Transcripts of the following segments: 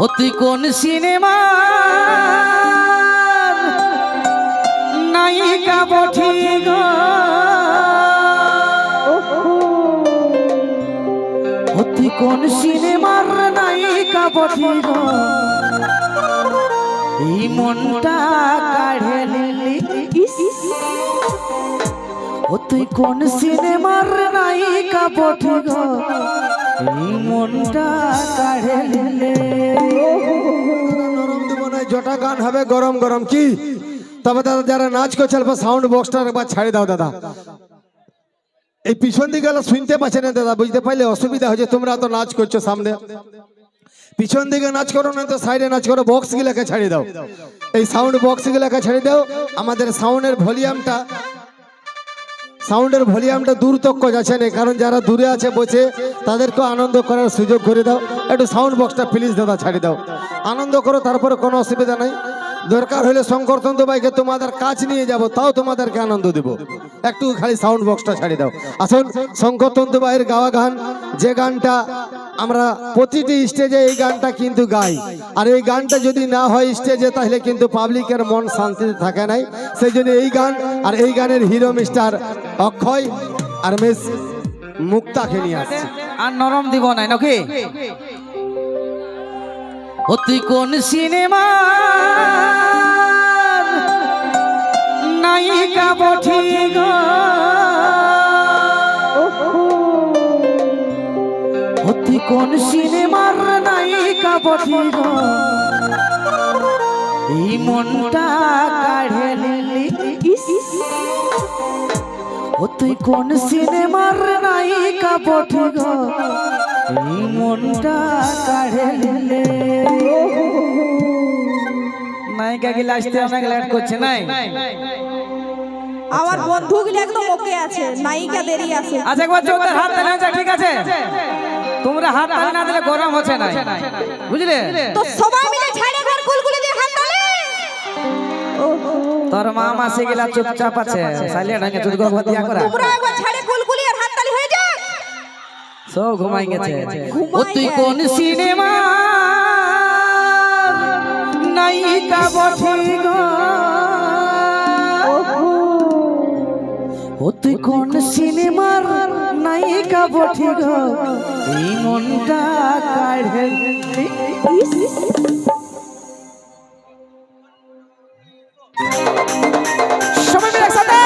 ও তুই কোন সিনেমা নায়িকা বঠি গো, ও তুই কোন সিনেমার নায়িকা বঠি গো, এই মনটা কাঢ়ে নিলি। ও তুই কোন সিনেমার নায়িকা বঠি গো, এই মনটা কাঢ়ে নিলে। নরম দেব না, জটা গান হবে গরম গরম কি। তবে দাদা যারা নাচ করছে অল্প সাউন্ড বক্সটা একবার ছাড়ি দাও দাদা। এই পিছন দিকে শুনতে পাচ্ছে না দাদা, বুঝতে পারলে অসুবিধা হচ্ছে। তোমরা তো নাচ করছো সামনে, পিছন দিকে নাচ করো না তো সাইডে নাচ করো। বক্স গুলাকে ছাড়ি দাও, এই সাউন্ড বক্স গুলাকে ছাড়ি দাও। আমাদের সাউন্ডের ভলিউমটা দূর তক যাচ্ছে না, কারণ যারা দূরে আছে বসে তাদেরকে আনন্দ করার সুযোগ করে দাও। একটু সাউন্ড বক্সটা প্লিজ দাদা ছাড়ি দাও, আনন্দ করো। তারপরে কোনো অসুবিধা নাই। দরকার হলে শঙ্কর তন্তু ভাইকে তোমাদের কাজ নিয়ে যাব, তাও তোমাদেরকে আনন্দ দেব। একটু খালি সাউন্ড বক্সটা ছাড়ি দাও। আসুন, শঙ্কর তন্তু ভাইয়ের গাওয়া গান, যে গানটা আমরা প্রতিটি স্টেজে এই গানটা কিন্তু গাই। আর এই গানটা যদি না হয় স্টেজে, তাহলে কিন্তু পাবলিকের মন শান্তিতে থাকে নাই। সেই জন্য এই গান, আর এই গানের হিরো মিস্টার অক্ষয় আর মিস মুক্তাকে নিয়ে আসছে। আর নরম দিব নাই নাকি। ও তুই কোন সিনেমা নায়িকা বঠি গো, ও তুই কোন সিনেমার নায়িকা বঠি গো, এই মনটা কাঢ়ে নিলি। ও তুই কোন সিনেমার নায়িকা বঠি গো, এই মনটা কাঢ়ে নিলে। নায়িকা গিলা আসতে অনেক লেট করছে নাই। আমার বন্ধুগুলো একদম ওকে আছে, নায়িকা দেরি আছে। আচ্ছা একবার চোখের হাত তালি আছে, ঠিক আছে। তোমরা হাত তালি না দিলে গরম হচ্ছে না, বুঝলে? তো সবাই মিলে ছাড়ে ঘর কুলকুলি দিয়ে হাত তালি। তোর মা মাসি গিলা চুপচাপ আছে, সাইলেন্ট হয়ে চুপ করে দিয়া করা। তোমরা একবার ছাড়ে কুলকুলি আর হাত তালি হয়ে যাক। সব ঘুমাই গেছে। ও তুই কোন সিনেমা নায়িকা বঠি গো, ও তুই কোন সিনেমার নায়িকা বঠি গো, এই মনটা কাঢ়ে নিলি। সবাই মিলে একসাথে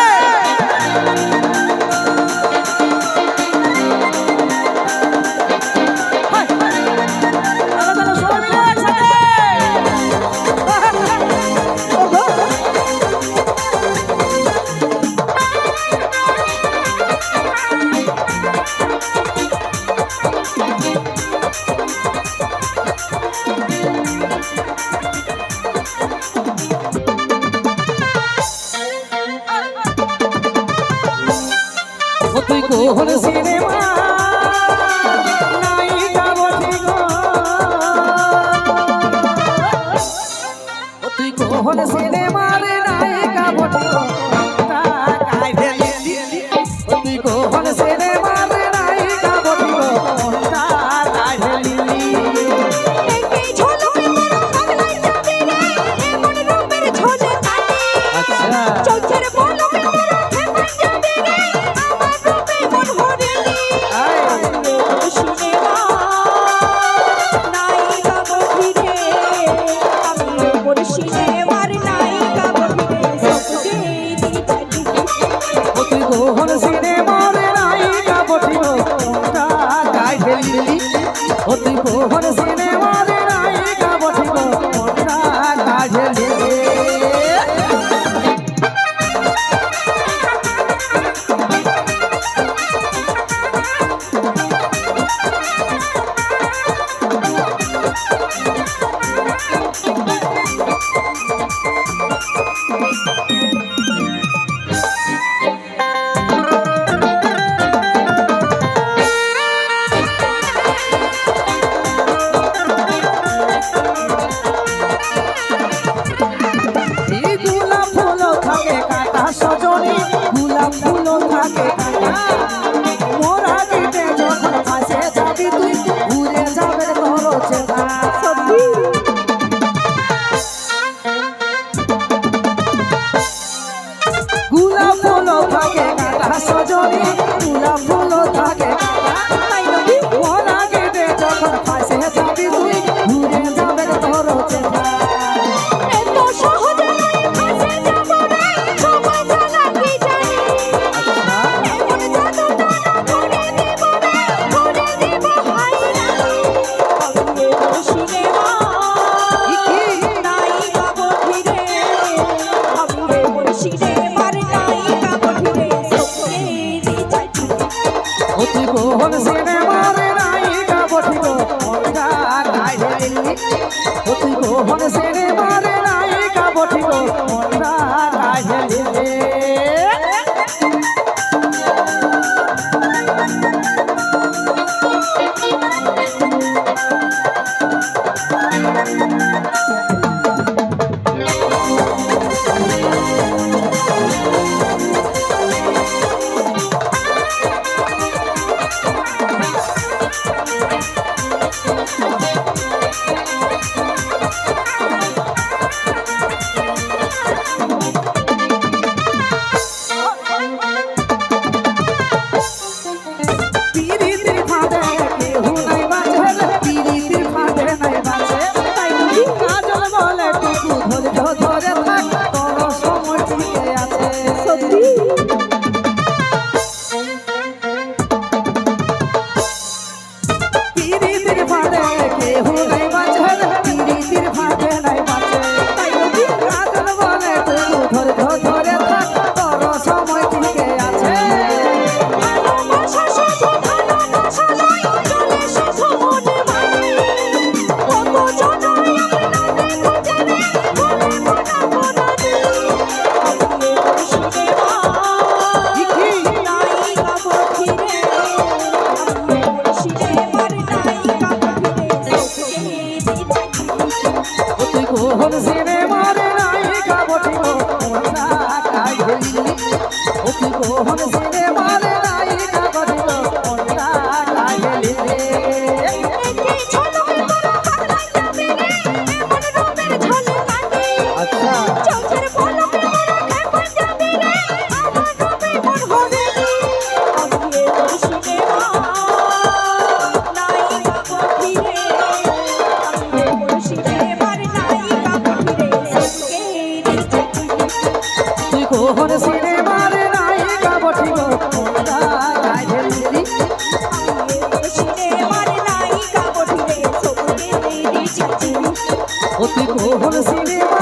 তুই কোন সিনেমা নায়িকা বঠি গো, ও তুই কোন সিনেমার নায়িকা বঠি গো, মনটা কাঢ়ে নিলি। ও তুই কোন সিনেমার নায়িকা বঠি গো, মনটা কাঢ়ে নিলি। এই ঝলকে মরম পাগলাই যাবি রে, এমন রূপের ঝলে কাটি। আচ্ছা চোখের পলকে মরম ফেপে যাবি রে, আমার রূপে মন হরিলি। সিনেমা নায়িকা বঠি রে, আমি ওর সিনেমার নায়িকা বঠি রে, সবকে দিচ্ছি। ও তুই কোন সিনেমার নায়িকা বঠি গো, মনটা কাঢ়ে নিলি। ও তুই কোন সিনেমার নায়িকা বঠি গো, মনটা কাঢ়ে নিলি। মোরা দিতে যখন ফাঁসে যাবি তুই, ঘুরে যাবে তোর চেতা। ও তুই কোহন সিনেমার নায়িকা বটিব মনটা কাহিলে পিরিতির ফাঁদে কেহু নাই বাঁচে পিরিতির ফাঁদে নাই বাঁচে কাজল বলে টুকু ধৈর্য ধরে থাক তোর সময় টিকে আছে সত্যি পিরিতির ফাঁদে কেহু নাই বাঁচে পিরিতির ফাঁদে নাই বাঁচে কাজল বলে টুকু ধৈর্য ধরে থাক তোর সময় টিকে আছে ভালোবাসা শুধু ভালোবাসা নয় চলে শুধু মনে মানে কত জনই আপনাকে খুঁজে নেই বলে কোনা কোনা নেই আমি সিনেমা নায়িকা বঠিরে আমি সিনেমার নায়িকা বঠিরে ও তুই কোহন সিনেমার নায়িকা বটিব মনটা কাহিলে ও তুই কোহন সিনেমার নায়িকা বটিব মনটা কাহিলে একে ঝলক তোরা পাগলাই যাবে রে এমন রূপের ঝলকানি আচ্ছা চোখের পলকে তোরা খেপে যাবে রে আমার রূপে মন হবে রে আমি তোর সিনেমা নায়িকা বঠিরে আমি তোর সিনেমার নায়িকা বঠিরে সবকে দিচ্ছি তুই কোহন সিনেমার নায়িকা বটিব মনটা কাহিলে আমি তোর সিনেমার নায়িকা বঠিরে সবকে দিচ্ছি ও তুই কোহন সিনেমার